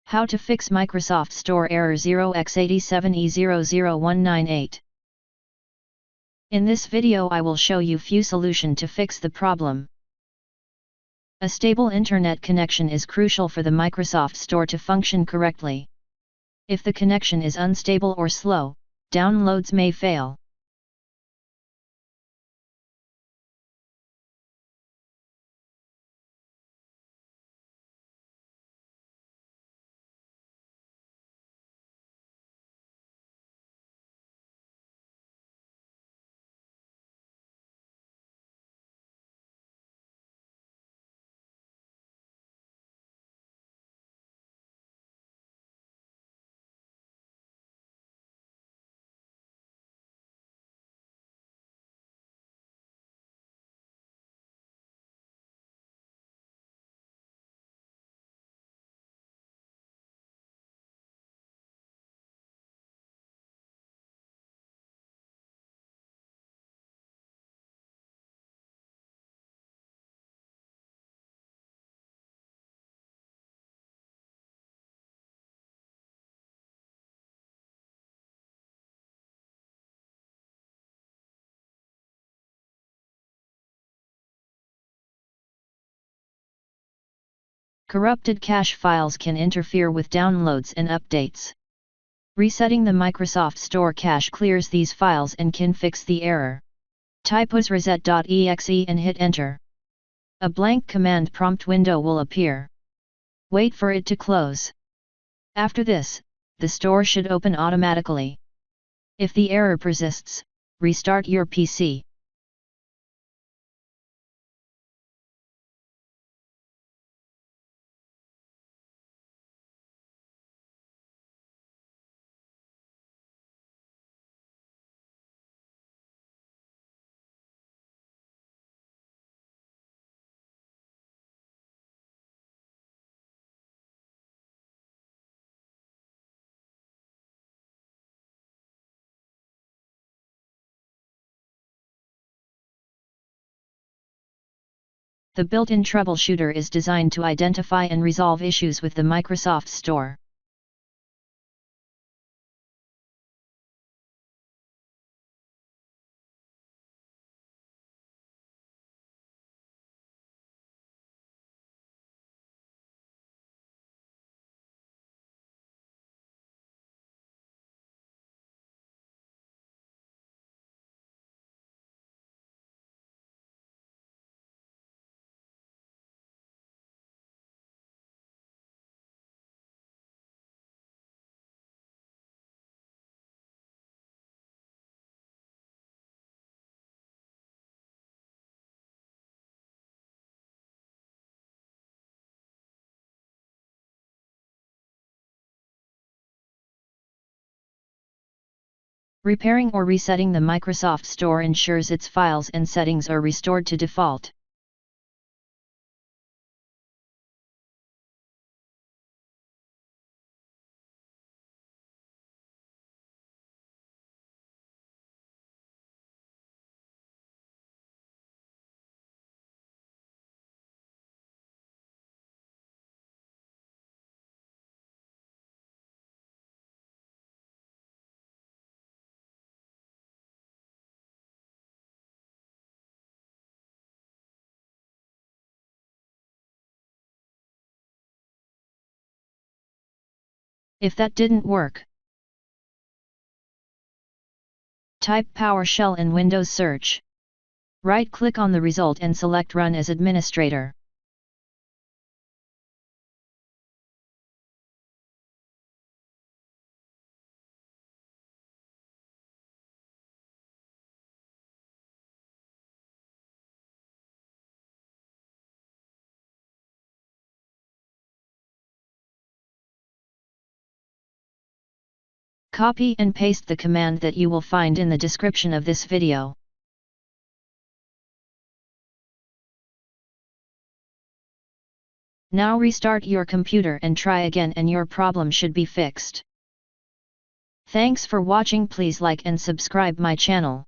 How to fix Microsoft Store error 0x87E00198. In this video I will show you few solution to fix the problem. A stable internet connection is crucial for the Microsoft Store to function correctly. If the connection is unstable or slow, downloads may fail. Corrupted cache files can interfere with downloads and updates. Resetting the Microsoft Store cache clears these files and can fix the error. Type reset.exe and hit enter. A blank command prompt window will appear. Wait for it to close. After this, the store should open automatically. If the error persists, restart your PC. The built-in troubleshooter is designed to identify and resolve issues with the Microsoft Store. Repairing or resetting the Microsoft Store ensures its files and settings are restored to default. If that didn't work, type PowerShell in Windows search. Right-click on the result and select Run as Administrator. Copy and paste the command that you will find in the description of this video. Now restart your computer and try again and your problem should be fixed. Thanks for watching. Please like and subscribe my channel.